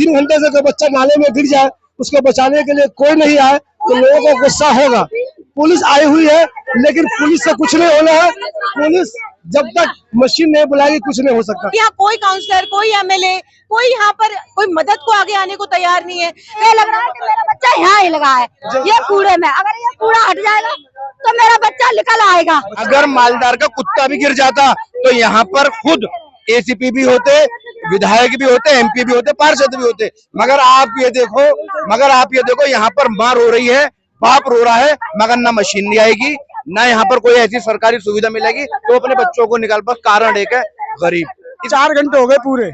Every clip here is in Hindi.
3 घंटे से कोई बच्चा नाले में गिर जाए, उसको बचाने के लिए कोई नहीं आए तो लोगों को गुस्सा होगा। पुलिस आई हुई है, लेकिन पुलिस से कुछ नहीं होना है। पुलिस जब तक मशीन नहीं बुलाएगी कुछ नहीं हो सकता। यहाँ कोई काउंसलर, कोई एमएलए, कोई यहाँ पर कोई मदद को आगे आने को तैयार नहीं है। ये लग रहा है कि मेरा बच्चा यहाँ ही लगा है, ये कूड़े में। अगर ये कूड़ा हट जाएगा तो मेरा बच्चा निकल आएगा। अगर मालदार का कुत्ता भी गिर जाता तो यहाँ पर खुद एसीपी भी होते, विधायक भी होते, एमपी भी होते, पार्षद भी होते। मगर आप ये देखो यहाँ पर मार हो रही है, बाप रो रहा है, मगर ना मशीन नहीं आएगी, ना यहाँ पर कोई ऐसी सरकारी सुविधा मिलेगी तो अपने बच्चों को निकाल पाए। कारण एक है, गरीब। 4 घंटे हो गए पूरे,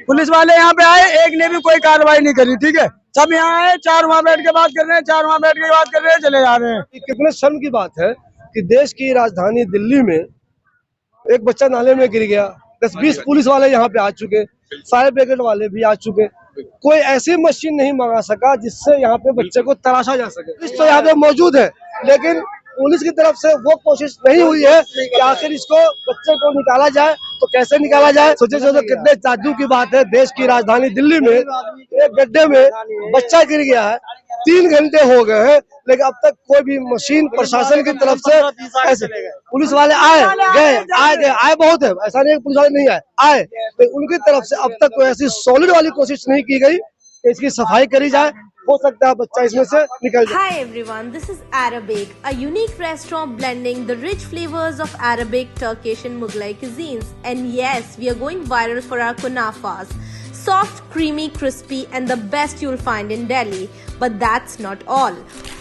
पुलिस वाले यहाँ पे आए, एक ने भी कोई कार्रवाई नहीं करी। ठीक है, सब यहाँ आए, 4 वहाँ बैठ के बात कर रहे हैं, 4 वहाँ बैठ के बात कर रहे हैं, चले जा रहे हैं। कितने शर्म की बात है कि देश की राजधानी दिल्ली में एक बच्चा नाले में गिर गया, 10-20 पुलिस वाले यहाँ पे आ चुके, फायर ब्रिगेड वाले भी आ चुके, कोई ऐसी मशीन नहीं मंगा सका जिससे यहाँ पे बच्चे को तराशा जा सके। पुलिस तो यहाँ पे मौजूद है, लेकिन पुलिस की तरफ से वो कोशिश नहीं हुई है कि आखिर इसको बच्चे को निकाला जाए तो कैसे निकाला जाए। सोचे कितने ताज्जुब की बात है, देश की राजधानी दिल्ली में एक गड्ढे में बच्चा गिर गया है, 3 घंटे हो गए हैं, लेकिन अब तक कोई भी मशीन प्रशासन की तरफ से ऐसे पुलिस वाले आए बहुत है, ऐसा नहीं पुलिस वाले नहीं आए, तो उनकी तरफ से अब तक कोई ऐसी सॉलिड वाली कोशिश नहीं की गई कि इसकी सफाई करी जाए। हो सकता है बच्चा इसमें से निकल जाए। Hi everyone, this is Arabic, a unique restaurant blending the rich flavors of Arabic, Turkish and Mughlai cuisines. And yes, we are going viral for our kunafas. Soft, creamy, crispy and the best you'll find in Delhi. But that's not all.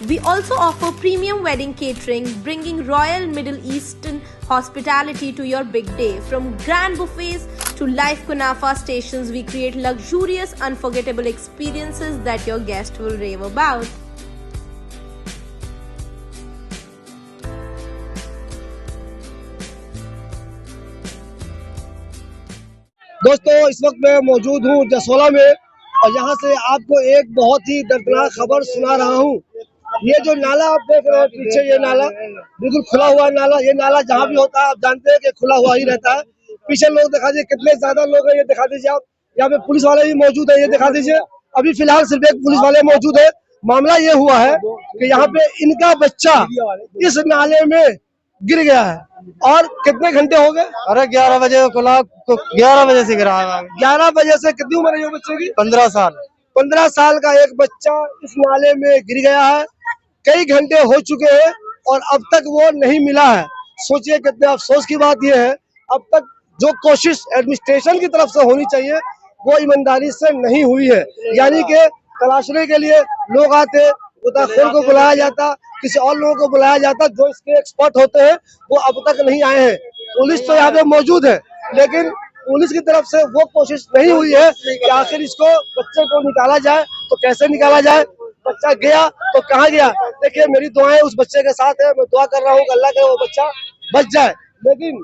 We also offer premium wedding catering, bringing royal Middle Eastern hospitality to your big day. From grand buffets to live kunafa stations, we create luxurious, unforgettable experiences that your guests will rave about. दोस्तों, इस वक्त मैं मौजूद हूँ जसोला में और यहाँ से आपको एक बहुत ही दर्दनाक खबर सुना रहा हूँ। ये जो नाला आप देख रहे हैं पीछे, ये नाला बिल्कुल खुला हुआ नाला। ये नाला जहाँ भी होता है आप जानते हैं कि खुला हुआ ही रहता है। पीछे लोग दिखा दीजिए, कितने ज्यादा लोग हैं ये दिखा दीजिए आप। यहाँ पे पुलिस वाले भी मौजूद है, ये दिखा दीजिए। अभी फिलहाल सिर्फ एक पुलिस वाले मौजूद है। मामला ये हुआ है कि यहाँ पे इनका बच्चा इस नाले में गिर गया है और कितने घंटे हो गए? अरे 11 बजे खुला तो 11 बजे से गिरा है। 11 बजे से। कितनी उम्र है बच्चे की? 15 साल। 15 साल का एक बच्चा इस नाले में गिर गया है। कई घंटे हो चुके हैं और अब तक वो नहीं मिला है। सोचिए कितने अफसोस की बात ये है, अब तक जो कोशिश एडमिनिस्ट्रेशन की तरफ से होनी चाहिए वो ईमानदारी से नहीं हुई है। यानी कि तलाशने के लिए लोग आते, गोताखोर को बुलाया जाता, किसी और लोगों को बुलाया जाता जो इसके एक्सपर्ट होते हैं, वो अब तक नहीं आए हैं। पुलिस तो यहाँ पे मौजूद है, लेकिन पुलिस की तरफ से वो कोशिश नहीं हुई है कि आखिर इसको बच्चे को निकाला जाए तो कैसे निकाला जाए। बच्चा गया तो कहाँ गया? देखिए, मेरी दुआएं उस बच्चे के साथ है, मैं दुआ कर रहा हूँ कि अल्लाह करे वो बच्चा बच जाए। लेकिन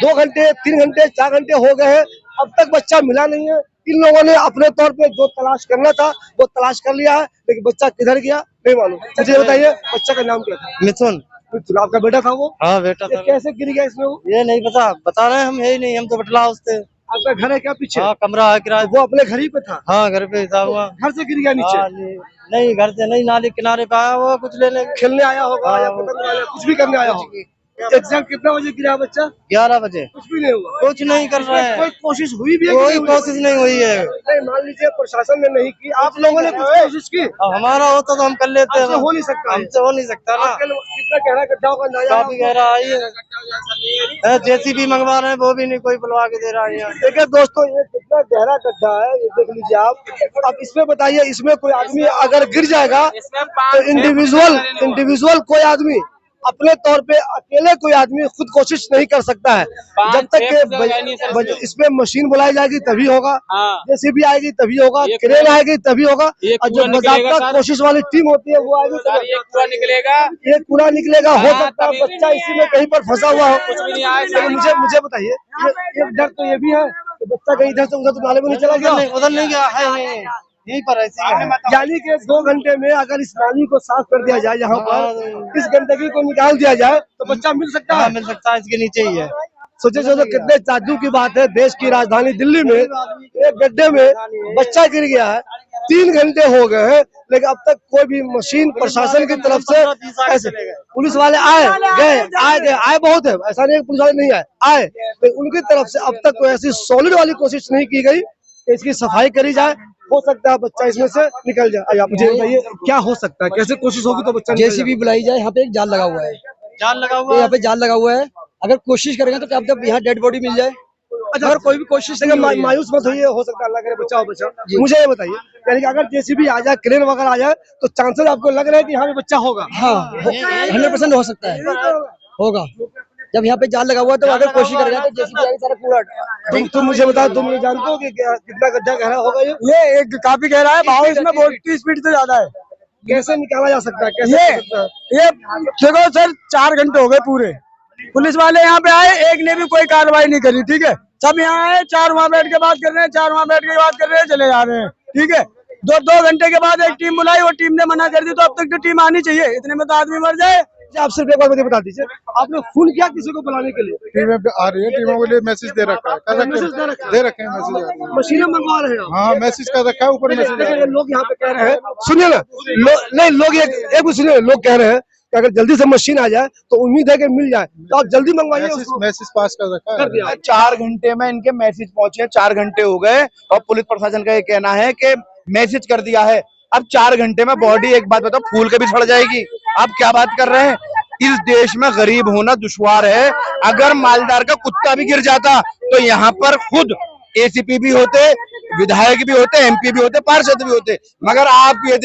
2 घंटे, 3 घंटे, 4 घंटे हो गए हैं, अब तक बच्चा मिला नहीं है। इन लोगों ने अपने तौर पे जो तलाश करना था वो तलाश कर लिया है, लेकिन बच्चा किधर गया नहीं मालूम। मुझे बताइए, बच्चा का नाम क्या था? मिथुन। आपका बेटा था वो? हाँ बेटा था। कैसे गिर गया इसमें वो? ये नहीं पता, बता रहे हैं हम, है ही नहीं, हम तो बटला उससे। आपका घर है क्या पीछे? हाँ, कमरा है किराए। वो अपने घर ही पे था? हाँ, घर पे था हुआ। घर से गिर गया नीचे? नहीं, घर से नहीं, नाले किनारे पे आया वो, कुछ लेने खेलने आया होगा या पतंग आया, कुछ भी करने आया होगा। एग्जैक्ट कितना बजे गिरा बच्चा? 11 बजे। कुछ भी नहीं हुआ? कुछ नहीं कर रहे हैं। कोई कोशिश हुई भी है? कोई कोशिश नहीं हुई है। नहीं, मान लीजिए प्रशासन ने नहीं की, आप लोगों ने कुछ कोशिश की? हमारा होता तो हम कर लेते हैं। हो नहीं सकता, हमसे हो नहीं सकता ना। कितना गहरा गड्ढा होगा? काफी गहरा है। जेसीबी मंगवा रहे हैं, वो भी नहीं कोई बुलवा के दे रहा है। देखिए दोस्तों, ये कितना गहरा गड्ढा है, ये देख लीजिए आप। अब इसमें बताइए, इसमें कोई आदमी अगर गिर जाएगा तो इंडिविजुअल कोई आदमी अपने तौर पे अकेले कोई आदमी खुद कोशिश नहीं कर सकता है। जब तक के इसमें मशीन बुलाई जाएगी तभी होगा, जेसीबी आएगी तभी होगा, क्रेन आएगी तभी होगा, और जो बाकायदा कोशिश वाली टीम होती है वो आएगी तभी एक पूरा निकलेगा। हो सकता है बच्चा इसी में कहीं पर फंसा हुआ हो। मुझे बताइए, एक डर तो ये भी है कि बच्चा कहीं इधर से उधर तो नाले में नहीं चला गया? उधर नहीं गया है, यहीं पर ऐसे ही है। यानी कि 2 घंटे में अगर इस नाली को साफ कर दिया जाए, यहाँ पर इस गंदगी को निकाल दिया जाए तो बच्चा मिल सकता है? मिल सकता है, इसके नीचे ही है। सोचे सोचो कितने ताज्जुब की बात है, देश की राजधानी दिल्ली में एक गड्ढे में बच्चा गिर गया है। 3 घंटे हो गए हैं, लेकिन अब तक कोई भी मशीन प्रशासन की तरफ से ऐसे पुलिस वाले आए बहुत है, ऐसा नहीं पुलिस वाले नहीं आए, लेकिन उनकी तरफ से अब तक कोई ऐसी सॉलिड वाली कोशिश नहीं की गई कि इसकी सफाई करी जाए। हो सकता है बच्चा इसमें से निकल जाए। आप मुझे बताइए क्या हो सकता है, कैसे कोशिश होगी तो बच्चा जेसीबी बुलाई जाए। यहाँ पे एक जाल लगा हुआ है, यहाँ पे जाल लगा हुआ है। अगर कोशिश करेंगे तो क्या जब यहाँ डेड बॉडी मिल जाए। अच्छा, अगर कोई भी कोशिश है मायूस मत होइए, हो सकता है अल्लाह करे बचाओ। मुझे ये बताइए, यानी कि अगर जेसीबी आ जाए, क्रेन वगैरह आ जाए, तो चांसेस आपको लग रहा है कि यहाँ पे बच्चा होगा? हाँ, 100% हो सकता है, होगा। जब यहाँ पे जाल लगा हुआ है तो अगर कोशिश करेगा तो जेसीबी आगे सारा पूरा। तुम मुझे बताओ, तुम ये जानते हो कि कितना गड्ढा गहरा होगा? ये एक काफी गहरा है, भाव इसमें 40 फीट से ज्यादा है। कैसे निकाला जा सकता है? कैसे ये देखो सर, 4 घंटे हो गए पूरे, पुलिस वाले यहाँ पे आए, एक ने भी कोई कार्रवाई नहीं करी। ठीक है, सब यहाँ आए, 4 वहाँ बैठ के बात कर रहे हैं, 4 वहाँ बैठ के बात कर रहे हैं, चले जा रहे हैं। ठीक है, 2 घंटे के बाद एक टीम बुलाई, वो टीम ने मना कर दी, तो अब तक तो टीम आनी चाहिए, इतने में तो आदमी मर जाए। आप सिर्फ एक बार मुझे बता दीजिए, आपने फोन किया किसी को बुलाने के लिए? टीमें आ रही है, टीमों के लिए मैसेज दे रखा है, दे रखे हैं मैसेज, मशीनें मंगवा रहे हैं। हाँ मैसेज कर रखा है, ऊपर मैसेज। लोग यहाँ पे कह रहे हैं, सुनिए ना, नहीं लोग एक भी सुनिए, लोग कह रहे हैं कि अगर जल्दी से मशीन आ जाए तो उम्मीद है कि मिल जाए, तो आप जल्दी मंगवाइए। मैसेज पास कर रखा है। 4 घंटे में इनके मैसेज पहुंचे, 4 घंटे हो गए और पुलिस प्रशासन का ये कहना है कि मैसेज कर दिया है। अब 4 घंटे में बॉडी, एक बात बताओ, फूल के भी सड़ जाएगी। आप क्या बात कर रहे हैं? इस देश में गरीब होना दुश्वार है। अगर मालदार का कुत्ता भी गिर जाता तो यहाँ पर खुद एसीपी भी होते, विधायक भी होते, एमपी भी होते, पार्षद भी होते। मगर आप ये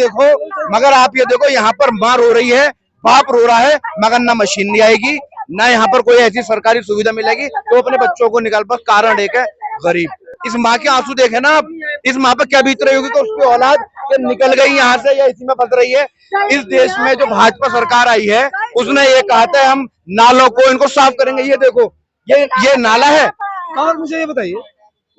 देखो यहाँ पर मार हो रही है, बाप रो रहा है, मगर ना मशीन नहीं आएगी, ना यहाँ पर कोई ऐसी सरकारी सुविधा मिलेगी तो अपने बच्चों को निकाल पाए। कारण एक है गरीब। इस माँ के आंसू देखे ना आप, इस माँ पर क्या बीत रही होगी कि उसकी औलाद निकल गई यहाँ से या इसी में फंस रही है। इस देश में जो भाजपा सरकार आई है, उसने ये कहा था हम नालों को इनको साफ करेंगे। ये देखो, ये नाला है। और मुझे ये बताइए,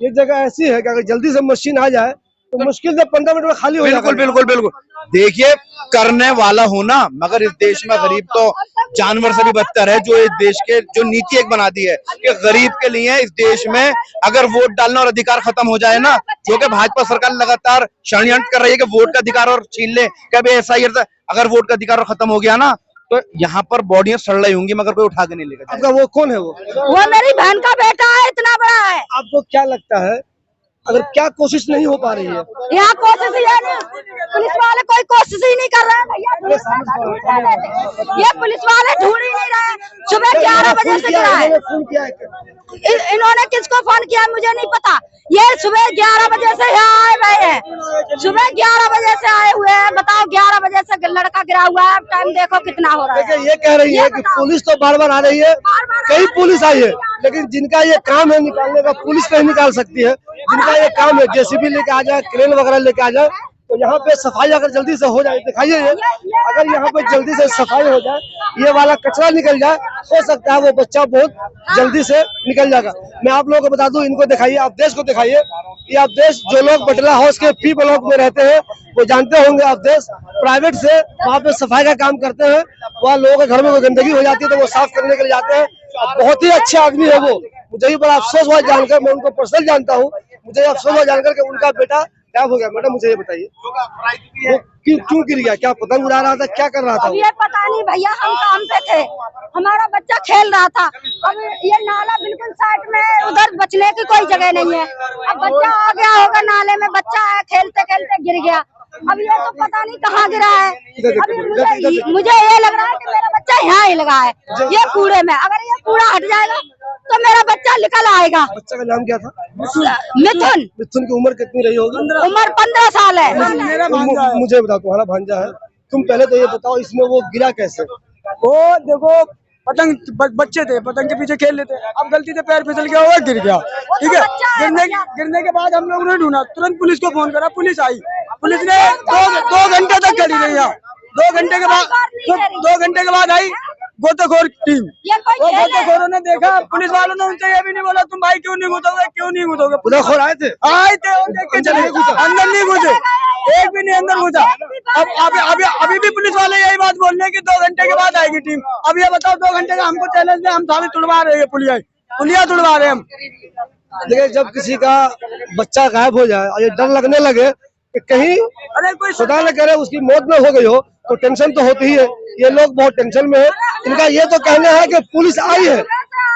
ये जगह ऐसी है कि अगर जल्दी से मशीन आ जाए तो मुश्किल से 15 मिनट में खाली हो जाएगा। बिल्कुल। देखिए, करने वाला होना, मगर इस देश में गरीब तो जानवर से भी बदतर है। जो इस देश के जो नीति एक बना दी है कि गरीब के लिए इस देश में अगर वोट डालना और अधिकार खत्म हो जाए ना, जो कि भाजपा सरकार लगातार षड्यंत्र कर रही है कि वोट का अधिकार और छीन ले, कभी ऐसा ही अगर वोट का अधिकार खत्म हो गया ना तो यहाँ पर बॉडियां सड़ रही होंगी, मगर कोई उठा के नहीं लेगा। आपका वो कौन है? वो मेरी बहन का बेटा है, इतना बड़ा है। आपको क्या लगता है, अगर क्या कोशिश नहीं हो पा रही है? यहाँ कोशिश ही नहीं, पुलिस वाले कोई कोशिश ही नहीं कर रहे हैं भैया। ये पुलिस वाले ढूंढ ही नहीं रहे। सुबह 11 बजे से गिरा है। इन्होंने किसको फोन किया मुझे नहीं पता। ये सुबह 11 बजे से यहाँ आए हुए हैं, सुबह 11 बजे से आए हुए हैं। बताओ, 11 बजे से लड़का गिरा हुआ है, टाइम देखो कितना हो रहा है। ये कह रही है कि पुलिस तो बार बार आ रही है, कई पुलिस आई है, लेकिन जिनका ये काम है निकालने का, पुलिस नहीं निकाल सकती है। जिनका ये काम है जेसीबी लेके आ जाए, क्रेन वगैरह लेके आ जाए, तो यहाँ पे सफाई अगर जल्दी से हो जाए, दिखाइए अगर यहाँ पे जल्दी से सफाई हो जाए, ये वाला कचरा निकल जाए, हो सकता है वो बच्चा बहुत जल्दी से निकल जाएगा। मैं आप लोगों को बता दूं, इनको दिखाइए, आप देश को दिखाइए। ये आप देश, जो लोग बटला हाउस के पी ब्लॉक में रहते हैं वो जानते होंगे। आप देश प्राइवेट से वहाँ पे सफाई का काम करते हैं, वहाँ लोगों के घर में गंदगी हो जाती है तो वो साफ करने के लिए जाते हैं। बहुत ही अच्छे आदमी है वो। मुझे भी बड़ा अफसोस हुआ जानकर, मैं उनको पर्सनल जानता हूँ, मुझे अफसोस हुआ जानकर कि उनका बेटा गायब हो गया। मैडम मुझे ये बताइए, वो क्यों गिर गया? क्या पतंग उड़ा रहा था, क्या कर रहा था? ये पता नहीं भैया, हम काम पे थे, हमारा बच्चा खेल रहा था। अब ये नाला बिल्कुल साइड में, उधर बचने की कोई जगह नहीं है। अब बच्चा आ गया होगा नाले में, बच्चा है, खेलते खेलते गिर गया। अब ये तो पता नहीं कहाँ गिरा है। अभी मुझे ये लग रहा है कि मेरा बच्चा यहाँ ही लगा है, ये कूड़े में। अगर ये कूड़ा हट जाएगा तो मेरा बच्चा निकल आएगा। बच्चा का नाम क्या था? मिथुन। मिथुन की उम्र कितनी रही होगी? उम्र 15 साल है। मुझे बताओ, तुम्हारा भांजा है, तुम पहले तो ये बताओ इसमें वो गिरा कैसे? वो देखो, पतंग बच्चे थे, पतंग के पीछे खेल लेते, अब गलती से पैर फिसल गया हुआ, गिर गया। ठीक है, गिरने के बाद हम लोगों ने ढूंढा, तुरंत पुलिस को फोन करा, पुलिस आई। पुलिस ने 2 घंटे तक खड़ी रही यहाँ। 2 घंटे के बाद आई गोताखोर टीम। वो गोताखोरों ने देखा, पुलिस वालों ने उनसे ये भी नहीं बोला तुम भाई क्यों नहीं घुसोगे। गोताखोर आए थे और देख के चले, अंदर नहीं घुसे, एक भी नहीं अंदर घुसा। अब अभी भी पुलिस वाले यही बात बोल रहे हैं कि 2 घंटे के बाद आएगी टीम। अब ये बताओ, 2 घंटे का हमको चैलेंज है, हम सारे तुड़वा रहे हैं पुलिस। पुलिया तोड़वा रहे हैं हम। देखिए जब किसी का बच्चा गायब हो जाए और ये डर लगने लगे कि कहीं अरे कोई खुदा न करे उसकी मौत न हो गई हो, तो टेंशन तो होती ही है। ये लोग बहुत टेंशन में है। इनका ये तो कहना है कि पुलिस आई है,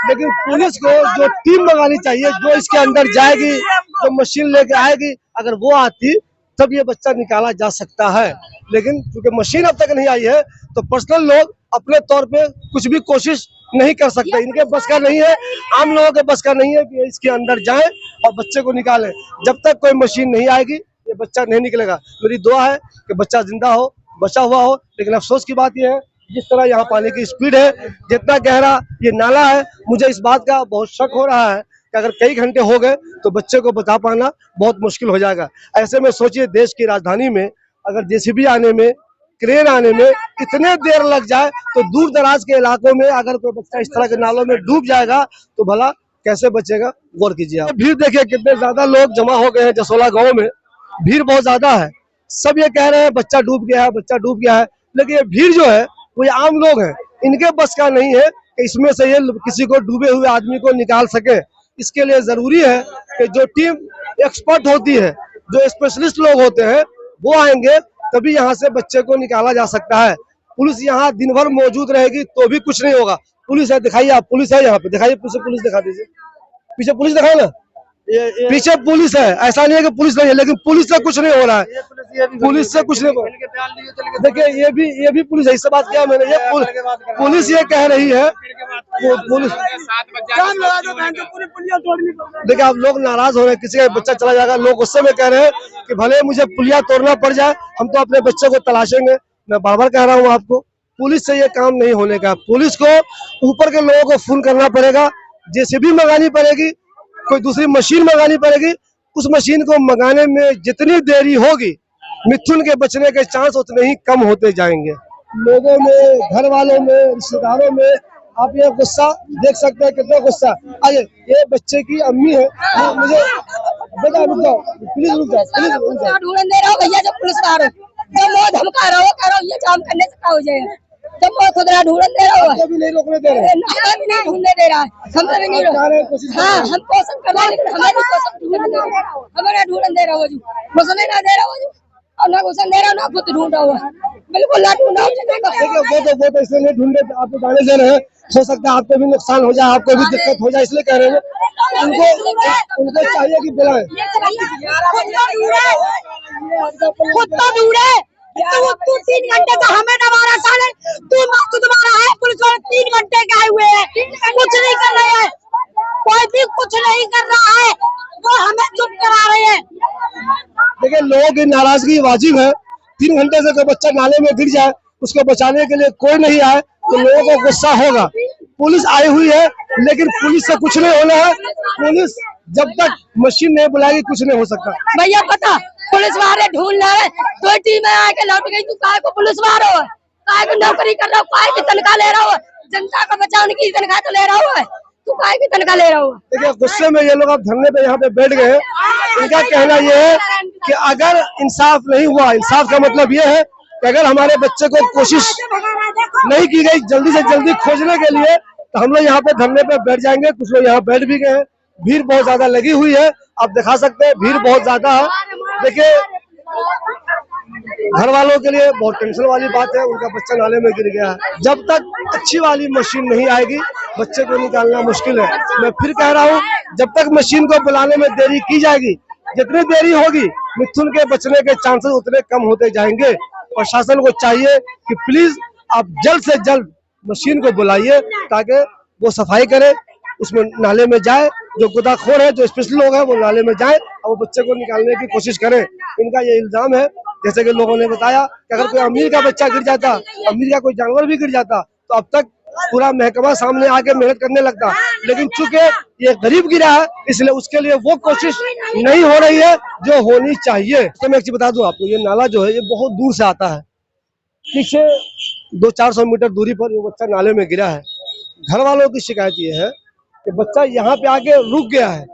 लेकिन पुलिस को जो टीम मंगानी चाहिए, जो इसके अंदर जाएगी, जो मशीन लेके आएगी, अगर वो आती तब ये बच्चा निकाला जा सकता है। लेकिन क्योंकि मशीन अब तक नहीं आई है, तो पर्सनल लोग अपने तौर पे कुछ भी कोशिश नहीं कर सकते। इनके बस का नहीं है, आम लोगों के बस का नहीं है कि इसके अंदर जाएं और बच्चे को निकालें। जब तक कोई मशीन नहीं आएगी ये बच्चा नहीं निकलेगा। मेरी दुआ है कि बच्चा जिंदा हो, बचा हुआ हो। लेकिन अफसोस की बात यह है, जिस तरह यहाँ पानी की स्पीड है, जितना गहरा ये नाला है, मुझे इस बात का बहुत शक हो रहा है कि अगर कई घंटे हो गए तो बच्चे को बचा पाना बहुत मुश्किल हो जाएगा। ऐसे में सोचिए, देश की राजधानी में अगर जेसीबी आने में, क्रेन आने में इतने देर लग जाए, तो दूर दराज के इलाकों में अगर कोई बच्चा इस तरह के नालों में डूब जाएगा तो भला कैसे बचेगा, गौर कीजिए आप। भीड़ देखिए कितने ज्यादा लोग जमा हो गए हैं जसोला गाँव में, भीड़ बहुत ज्यादा है। सब ये कह रहे हैं बच्चा डूब गया है, बच्चा डूब गया है, लेकिन ये भीड़ जो है वो ये आम लोग हैं, इनके बस का नहीं है कि इसमें से ये किसी को डूबे हुए आदमी को निकाल सके। इसके लिए जरूरी है कि जो टीम एक्सपर्ट होती है, जो स्पेशलिस्ट लोग होते हैं, वो आएंगे, तभी यहाँ से बच्चे को निकाला जा सकता है। पुलिस यहाँ दिन भर मौजूद रहेगी तो भी कुछ नहीं होगा। पुलिस है, दिखाइए आप, पुलिस है यहाँ पे, दिखाइए पीछे पुलिस दिखा दीजिए, पीछे पुलिस दिखाओ ना, पीछे पुलिस है। ऐसा नहीं है कि पुलिस नहीं है, लेकिन पुलिस से कुछ नहीं हो रहा है, पुलिस से कुछ नहीं हो रहा है। देखिए ये भी पुलिस है, इससे बात किया मैंने, ये पुलिस ये कह रही है, पुलिस देखिए आप लोग नाराज हो रहे हैं, किसी का बच्चा चला जाएगा, लोग गुस्से में कह रहे हैं कि भले मुझे पुलिया तोड़ना पड़ जाए, हम तो अपने बच्चे को तलाशेंगे। मैं बार बार कह रहा हूँ आपको, पुलिस से ये काम नहीं होने का। पुलिस को ऊपर के लोगों को फोन करना पड़ेगा, जेसीबी मंगानी पड़ेगी, कोई दूसरी मशीन मंगानी पड़ेगी। उस मशीन को मंगाने में जितनी देरी होगी, मिथुन के बचने के चांस उतने ही कम होते जाएंगे। लोगों में, घर वालों में, रिश्तेदारों में आप ये गुस्सा देख सकते हैं, कितना गुस्सा। आइए, ये बच्चे की अम्मी है, मुझे बेटा रुक जाओ, प्लीज रुक जाओ, प्लीज रुक जाओ। ढूंढने दे रहा हूँ भैया, जब पुलिस आ रहा जब वो धमका रहा हो, कह रहा हूँ ये काम करने से क्या हो जाएगा, जब वो खुद ढूंढने दे रहा हूँ, भी नहीं रोकने दे रहे, भी नहीं ढूंढने दे रहा है, हमसे भी नहीं हाँ, हम कोशिश कर रहे हैं, लेकिन हमें भी कोशिश ढूंढने दे रहा है, हमें ना ढूंढने दे रहा हो, घुसने ना दे रहा हो, और ना घुसन दे रहा, ना खुद ढूंढा हुआ, बिल्कुल ना ढूंढा। देखिए वो तो इसलिए नहीं ढूंढे, आपको गाने दे रहे हैं, हो सकता है आपको भी नुकसान हो जाए, आपको भी दिक्कत हो जाए, इसलिए कह रहे हैं। उनको चाहिए कि बुलाएं, खुद तो ढूंढे, तू 3 घंटे का हमें दबारा साले, तू तुम्हारा है, पुलिस वाले 3 घंटे के आए हुए हैं, कुछ नहीं कर रहे हैं, कोई भी कुछ नहीं कर रहा है, वो हमें चुप करा रहे हैं। देखिए लोगों की नाराजगी वाजिब है। 3 घंटे से कोई बच्चा नाले में गिर जाए, उसको बचाने के लिए कोई नहीं आए, तो लोगों को गुस्सा होगा। पुलिस आई हुई है, लेकिन पुलिस से कुछ नहीं होना है। पुलिस जब तक मशीन नहीं बुलाएगी कुछ नहीं हो सकता। भैया पता, पुलिस वाले ढूंढ रहे, तो टीम में आके लौट गई, तू काहे को पुलिस वाले हो, काहे को नौकरी कर रहा हो, काहे की तनख्वाह ले रहा हो, जनता का बचाने की तनख्वाह तो ले रहा हो, तू काहे की तनख्वाह ले रहा हो। देखिए गुस्से में ये लोग अब धरने पे यहाँ पे बैठ गए हैं। इनका कहना ये है कि अगर इंसाफ नहीं हुआ, इंसाफ का मतलब ये है कि अगर हमारे बच्चे को कोशिश नहीं की गई जल्दी से जल्दी खोजने के लिए, तो हम लोग यहाँ पे धरने पे बैठ जाएंगे। कुछ लोग यहाँ बैठ भी गए हैं, भीड़ बहुत ज्यादा लगी हुई है, आप दिखा सकते हैं, भीड़ बहुत ज्यादा है। देखिए घर वालों के लिए बहुत टेंशन वाली बात है, उनका बच्चा नाले में गिर गया है। जब तक अच्छी वाली मशीन नहीं आएगी, बच्चे को निकालना मुश्किल है। मैं फिर कह रहा हूँ, जब तक मशीन को बुलाने में देरी की जाएगी, जितनी देरी होगी, मिथुन के बचने के चांसेस उतने कम होते जाएंगे। प्रशासन को चाहिए कि प्लीज आप जल्द से जल्द मशीन को बुलाइए, ताकि वो सफाई करे, उसमें नाले में जाए, जो गोताखोर है, जो स्पेशल लोग हैं, वो नाले में जाए और वो बच्चे को निकालने की कोशिश करें। इनका ये इल्जाम है, जैसे कि लोगों ने बताया कि अगर कोई अमीर का बच्चा गिर जाता, अमीर का कोई जानवर भी गिर जाता, तो अब तक पूरा महकमा सामने आके मेहनत करने लगता। लेकिन चूंकि ये गरीब गिरा है, इसलिए उसके लिए वो कोशिश नहीं हो रही है जो होनी चाहिए। तो मैं एक चीज बता दूं आपको, ये नाला जो है ये बहुत दूर से आता है, पीछे 200-400 मीटर दूरी पर ये बच्चा नाले में गिरा है। घर वालों की शिकायत ये है कि बच्चा यहाँ पे आके रुक गया है।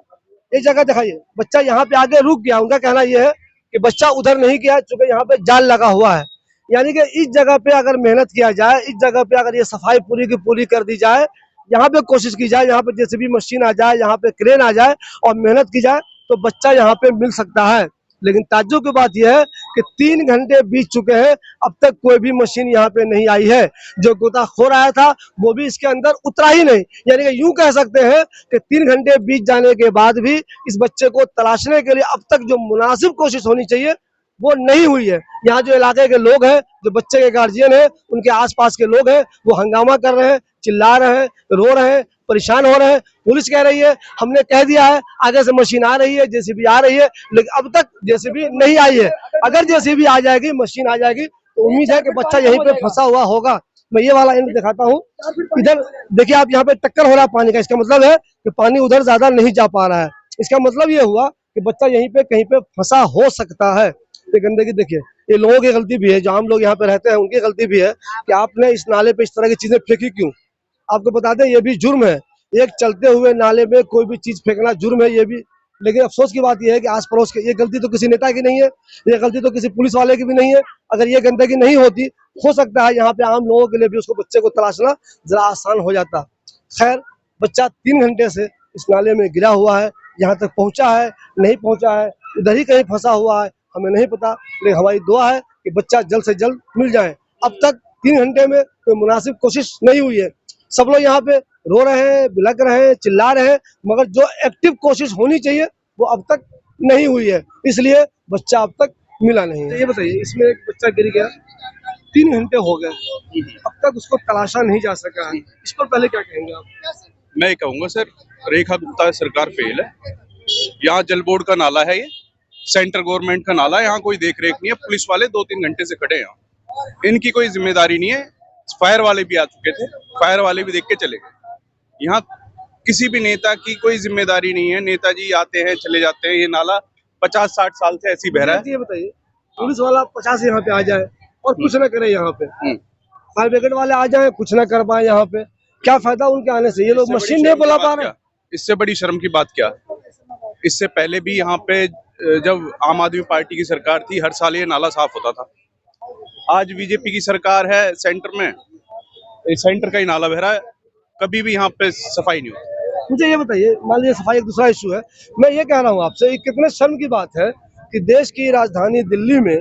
एक जगह दिखाइए, बच्चा यहाँ पे आके रुक गया। उनका कहना यह है कि बच्चा उधर नहीं गया, चूंकि यहाँ पे जाल लगा हुआ है। यानी कि इस जगह पे अगर मेहनत किया जाए, इस जगह पे अगर ये सफाई पूरी की पूरी कर दी जाए, यहाँ पे कोशिश की जाए, यहाँ पे जेसीबी मशीन आ जाए, यहाँ पे क्रेन आ जाए और मेहनत की जाए तो बच्चा यहाँ पे मिल सकता है। लेकिन ताज्जुब की बात यह है कि 3 घंटे बीत चुके हैं, अब तक कोई भी मशीन यहाँ पे नहीं आई है। जो गोताखोर आया था वो भी इसके अंदर उतरा ही नहीं। यानी कि यूं कह सकते हैं कि 3 घंटे बीत जाने के बाद भी इस बच्चे को तलाशने के लिए अब तक जो मुनासिब कोशिश होनी चाहिए वो नहीं हुई है। यहाँ जो इलाके के लोग हैं, जो बच्चे के गार्जियन हैं, उनके आसपास के लोग हैं, वो हंगामा कर रहे हैं, चिल्ला रहे हैं, रो रहे हैं, परेशान हो रहे हैं। पुलिस कह रही है हमने कह दिया है, आगे से मशीन आ रही है, जेसीबी आ रही है, लेकिन अब तक जेसीबी नहीं आई है। अगर जेसीबी आ जाएगी, मशीन आ जाएगी तो उम्मीद है कि बच्चा यहीं पे फंसा हुआ होगा। मैं ये वाला एंड दिखाता हूँ। इधर देखिए आप, यहाँ पे टक्कर हो रहा है पानी का। इसका मतलब है कि पानी उधर ज्यादा नहीं जा पा रहा है। इसका मतलब ये हुआ कि बच्चा यहीं पे कहीं पे फंसा हो सकता है। ये गंदगी देखिए, ये लोगों की गलती भी है, जो आम लोग यहाँ पे रहते हैं उनकी गलती भी है कि आपने इस नाले पे इस तरह की चीजें फेंकी क्यों। आपको बता दें ये भी जुर्म है, एक चलते हुए नाले में कोई भी चीज फेंकना जुर्म है ये भी। लेकिन अफसोस की बात यह है कि आस पड़ोस के, ये गलती तो किसी नेता की नहीं है, ये गलती तो किसी पुलिस वाले की भी नहीं है। अगर ये गंदगी नहीं होती, हो सकता है यहाँ पे आम लोगों के लिए भी उसको बच्चे को तलाशना जरा आसान हो जाता। खैर, बच्चा 3 घंटे से इस नाले में गिरा हुआ है, यहाँ तक पहुंचा है नहीं पहुंचा है, उधर ही कहीं फंसा हुआ है, हमें नहीं पता। लेकिन हमारी दुआ है कि बच्चा जल्द से जल्द मिल जाए। अब तक 3 घंटे में कोई मुनासिब कोशिश नहीं हुई है। सब लोग यहाँ पे रो रहे हैं, बिलख रहे हैं, चिल्ला रहे हैं, मगर जो एक्टिव कोशिश होनी चाहिए वो अब तक नहीं हुई है, इसलिए बच्चा अब तक मिला नहीं है। ये बताइए, इसमें एक बच्चा गिर गया, 3 घंटे हो गए, अब तक उसको तलाशा नहीं जा सका है। इस पर पहले क्या कहेंगे आप? मैं ये कहूंगा सर, रेखा गुप्ता सरकार फेल है। यहाँ जल बोर्ड का नाला है, ये सेंट्रल गवर्नमेंट का नाला है, यहाँ कोई देख रेख नहीं है। पुलिस वाले 2-3 घंटे से खड़े हैं, इनकी कोई जिम्मेदारी नहीं है। फायर वाले भी आ चुके थे, फायर वाले भी देख के चले गए। यहाँ किसी भी नेता की कोई जिम्मेदारी नहीं है, नेताजी आते हैं चले जाते हैं। ये नाला 50-60 साल से ऐसी बह रहा है। ये बताइए, पुलिस वाला 50 यहाँ पे आ जाए और कुछ ना करे, यहाँ पे फायर ब्रिगेड वाले आ जाए कुछ ना कर पाए, यहाँ पे क्या फायदा उनके आने से? ये लोग मशीन नहीं बुला पा रहे। इससे बड़ी शर्म की बात क्या? इससे पहले भी यहाँ पे जब आम आदमी पार्टी की सरकार थी, हर साल ये नाला साफ होता था। आज बीजेपी की सरकार है सेंटर में, सेंटर का ही नाला बह रहा है, कभी भी यहाँ पे सफाई नहीं होती। मुझे ये बताइए, मान लीजिए सफाई एक दूसरा इशू है, मैं ये कह रहा हूँ आपसे, ये कितने शर्म की बात है कि देश की राजधानी दिल्ली में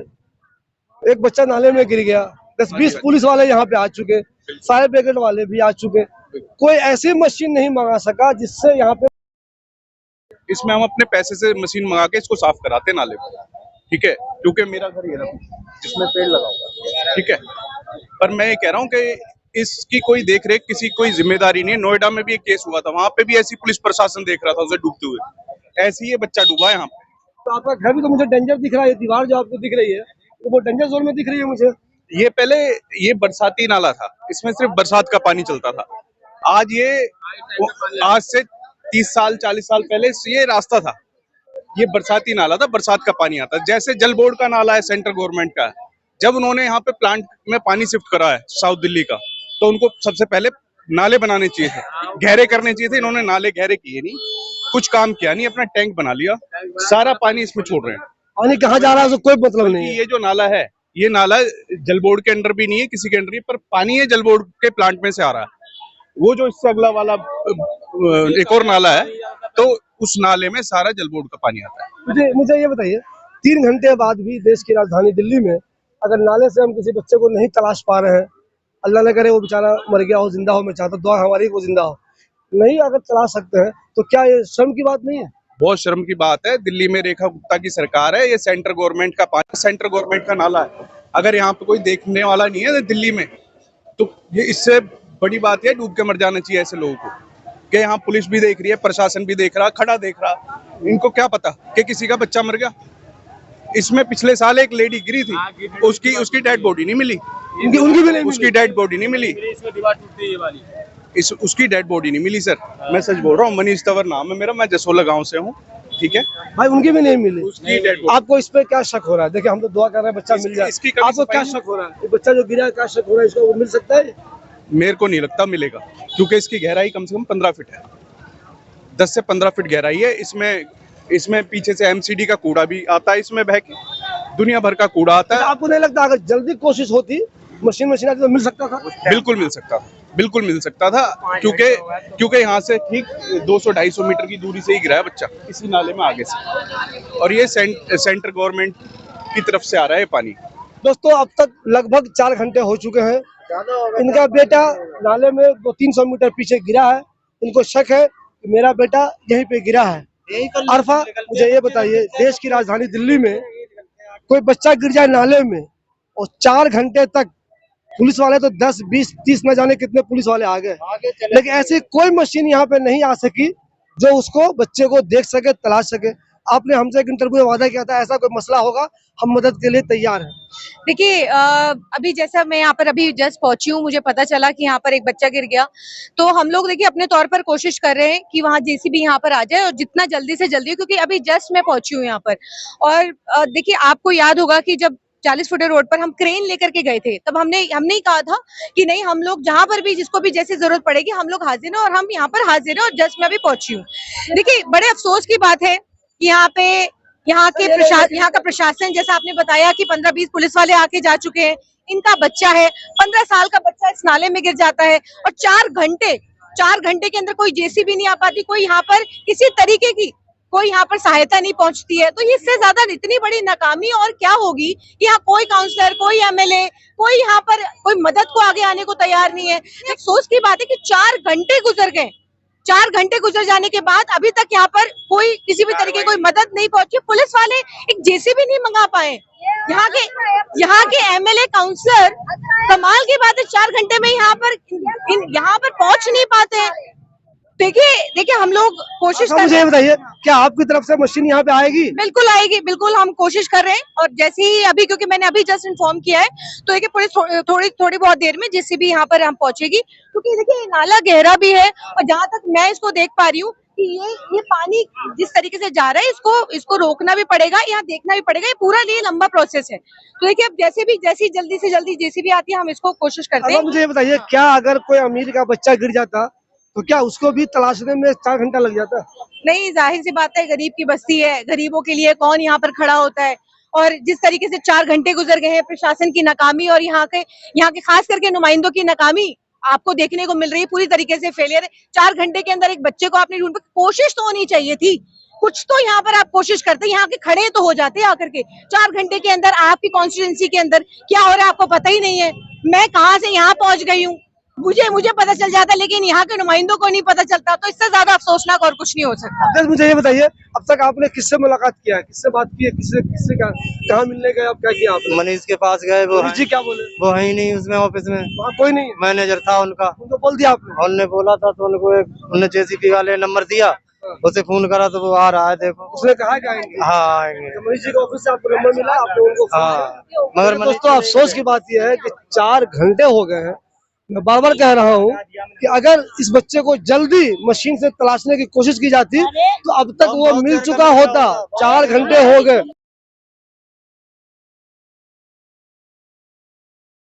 एक बच्चा नाले में गिर गया, 10-20 पुलिस वाले यहाँ पे आ चुके, फायर ब्रिगेड वाले भी आ चुके, कोई ऐसी मशीन नहीं मंगा सका जिससे यहाँ पे। इसमें हम अपने पैसे से मशीन मंगा के इसको साफ कराते नाले को, ठीक है, क्योंकि मेरा घर ये रहा, इसमें पेड़ लगा हुआ, ठीक है। पर मैं ये कह रहा हूँ कि इसकी कोई देख रेख, किसी कोई जिम्मेदारी नहीं है। नोएडा में भी एक केस हुआ था, वहां पे भी ऐसी पुलिस प्रशासन देख रहा था उसे डूबते हुए, ऐसे ही ये बच्चा डूबा यहाँ पे। तो आपका घर भी तो मुझे डेंजर दिख रहा है, दीवार जो आपको दिख रही है तो वो डेंजर जोन में दिख रही है मुझे। ये पहले ये बरसाती नाला था, इसमें सिर्फ बरसात का पानी चलता था। आज से 30 साल 40 साल पहले ये रास्ता था, ये बरसाती नाला था, बरसात का पानी आता। जैसे जल बोर्ड का नाला है सेंट्रल गवर्नमेंट का, जब उन्होंने यहाँ पे प्लांट में पानी शिफ्ट करा है साउथ दिल्ली का, तो उनको सबसे पहले नाले बनाने चाहिए थे, गहरे करने चाहिए थे। इन्होंने नाले गहरे किए नहीं, कुछ काम किया नहीं, अपना टैंक बना लिया, सारा पानी इसमें छोड़ रहे हैं। पानी कहाँ जा रहा है उसको कोई मतलब नहीं है। ये जो नाला है, ये नाला जल बोर्ड के अंडर भी नहीं है, किसी के अंडर नहीं, पर पानी है जल बोर्ड के प्लांट में से आ रहा है। वो जो इससे अगला वाला एक और नाला है, तो उस नाले में सारा जल बोर्ड का पानी आता है। मुझे ये बताइए, 3 घंटे बाद भी देश की राजधानी दिल्ली में अगर नाले से हम किसी बच्चे को नहीं तलाश पा रहे हैं, अल्लाह न करे वो बेचारा मर गया हो, जिंदा हो, मैं चाहता दुआ हमारी वो जिंदा हो, नहीं अगर तलाश सकते हैं तो क्या ये शर्म की बात नहीं है? बहुत शर्म की बात है। दिल्ली में रेखा गुप्ता की सरकार है, ये सेंट्रल गवर्नमेंट का पानी, सेंट्रल गवर्नमेंट का नाला है। अगर यहाँ पे कोई देखने वाला नहीं है दिल्ली में, तो ये इससे बड़ी बात है, डूब के मर जाना चाहिए ऐसे लोगों को। कि यहाँ पुलिस भी देख रही है, प्रशासन भी देख रहा, खड़ा देख रहा, इनको क्या पता कि किसी का बच्चा मर गया। इसमें पिछले साल एक लेडी गिरी थी, उसकी डेड बॉडी नहीं मिली, उनकी भी नहीं, उसकी डेड बॉडी नहीं मिली, उसकी डेड बॉडी नहीं मिली सर। मैं सच बोल रहा हूँ, मनीष तंवर नाम है मेरा, मैं जसोला गांव से हूँ, ठीक है भाई, उनकी भी नहीं मिली, उसकी डेड बॉडी। आपको इस पे क्या शक हो रहा है? देखिए हम तो दुआ कर रहे हैं बच्चा मिल जाए, आपको क्या शक हो रहा है? बच्चा जो गिरा है क्या शक हो रहा है, इसको मिल सकता है? मेरे को नहीं लगता मिलेगा, क्योंकि इसकी गहराई कम से कम 15 फीट है, 10 से 15 फीट गहराई है। इसमें पीछे से एमसीडी का कूड़ा भी आता है, इसमें बह के दुनिया भर का कूड़ा आता है। आपको नहीं लगता अगर जल्दी कोशिश होती, मशीन आती तो मिल सकता था? बिल्कुल मिल सकता था। बिल्कुल मिल सकता था, क्योंकि यहाँ से ठीक 200-250 मीटर की दूरी से ही गिरा है बच्चा, इसी नाले में आगे से। और ये सेंटर गवर्नमेंट की तरफ से आ रहा है पानी। दोस्तों अब तक लगभग 4 घंटे हो चुके हैं। इनका बेटा नाले में 200-300 मीटर पीछे गिरा है। इनको शक है कि मेरा बेटा यहीं पे गिरा है। अरफा, मुझे ये बताइए, देश की राजधानी दिल्ली में कोई बच्चा गिर जाए नाले में और 4 घंटे तक पुलिस वाले तो 10, 20, 30 न जाने कितने पुलिस वाले आ गए, लेकिन ऐसी कोई मशीन यहाँ पे नहीं आ सकी जो उसको बच्चे को देख सके, तलाश सके। आपने हमसे एक इंटरव्यू में वादा किया था ऐसा कोई मसला होगा हम मदद के लिए तैयार हैं। देखिए अभी जैसा मैं यहाँ पर अभी जस्ट पहुंची हूँ, मुझे पता चला कि यहाँ पर एक बच्चा गिर गया, तो हम लोग देखिए अपने तौर पर कोशिश कर रहे हैं कि वहाँ जेसीबी यहाँ पर आ जाए और जितना जल्दी से जल्दी, क्योंकि अभी जस्ट मैं पहुंची हूँ यहाँ पर। और देखिए आपको याद होगा कि जब 40 फुटे रोड पर हम क्रेन लेकर के गए थे, तब हमने ही कहा था कि नहीं, हम लोग जहां पर भी जिसको भी जैसी जरूरत पड़ेगी हम लोग हाजिर हैं, और हम यहाँ पर हाजिर हैं। और जस्ट मैं अभी पहुंची हूँ। देखिए बड़े अफसोस की बात है कि यहाँ का प्रशासन, जैसा आपने बताया कि 15-20 पुलिस वाले आके जा चुके हैं, इनका बच्चा है, 15 साल का बच्चा इस नाले में गिर जाता है और 4 घंटे के अंदर कोई जेसीबी नहीं आ पाती, कोई यहाँ पर किसी तरीके की कोई यहाँ पर सहायता नहीं पहुंचती है। तो इससे ज्यादा इतनी बड़ी नाकामी और क्या होगी कि यहाँ कोई काउंसलर, कोई एमएलए, कोई यहाँ पर कोई मदद को आगे आने को तैयार नहीं है। अफसोस की बात है कि 4 घंटे गुजर गए। 4 घंटे गुजर जाने के बाद अभी तक यहाँ पर कोई किसी भी तरीके की कोई मदद नहीं पहुंची। पुलिस वाले एक जेसीबी नहीं मंगा पाए। यहाँ के एमएलए, काउंसलर, कमाल की बात है 4 घंटे में यहाँ पर पहुंच नहीं पाते। देखिए हम लोग कोशिश कर रहे हैं। मुझे बताइए, क्या आपकी तरफ से मशीन यहाँ पे आएगी? बिल्कुल आएगी, बिल्कुल हम कोशिश कर रहे हैं। और जैसे ही अभी, क्योंकि मैंने अभी जस्ट इन्फॉर्म किया है, तो देखिए पुलिस थोड़ी बहुत देर में जेसीबी यहाँ पर हम पहुंचेगी, क्योंकि देखिए नाला गहरा भी है और जहाँ तक मैं इसको देख पा रही हूँ कि ये पानी जिस तरीके से जा रहा है, इसको रोकना भी पड़ेगा, यहाँ देखना भी पड़ेगा। ये पूरा लिए लंबा प्रोसेस है। तो देखिए अब जैसी जल्दी से जल्दी जेसीबी आती है हम इसको कोशिश करते हैं। मुझे बताइए, क्या अगर कोई अमीर का बच्चा गिर जाता तो क्या उसको भी तलाशने में 4 घंटा लग जाता? नहीं, जाहिर सी बात है, गरीब की बस्ती है, गरीबों के लिए कौन यहाँ पर खड़ा होता है। और जिस तरीके से 4 घंटे गुजर गए हैं, प्रशासन की नाकामी और यहाँ के खास करके नुमाइंदों की नाकामी आपको देखने को मिल रही है। पूरी तरीके से फेलियर। 4 घंटे के अंदर एक बच्चे को आपने ढूंढ, कोशिश तो होनी चाहिए थी, कुछ तो यहाँ पर आप कोशिश करते, यहाँ के खड़े तो हो जाते आकर के। 4 घंटे के अंदर आपकी कॉन्स्टिट्यूंसी के अंदर क्या हो रहा है आपको पता ही नहीं है। मैं कहाँ से यहाँ पहुंच गई हूँ, मुझे पता चल जाता, लेकिन यहाँ के नुमाइंदों को नहीं पता चलता। तो इससे ज्यादा अफसोसनाक और कुछ नहीं हो सकता। मुझे ये बताइए, अब तक आपने किससे मुलाकात किया है, किससे बात की है, किससे कहाँ मिलने गए, आप क्या किया आपने? मनीष के पास गए, वो जी क्या बोले? वो है ही नहीं उसमें, ऑफिस में वहाँ कोई नहीं, मैनेजर था उनका। उनको बोल दिया आपने? उन्होंने बोला था तो उन्होंने जेसीबी वाले नंबर दिया, उसे फोन करा तो वो आ रहा है। देखो उसने कहा कि आएंगे। हाँ आएंगे। तो मनीष जी के ऑफिस से आपको नंबर मिला, आपने उनको? हाँ, मगर दोस्तों अफसोस की बात यह है कि 4 घंटे हो गए हैं। मैं बार बार कह रहा हूँ कि अगर इस बच्चे को जल्दी मशीन से तलाशने की कोशिश की जाती तो अब तक वो मिल चुका होता। 4 घंटे हो गए।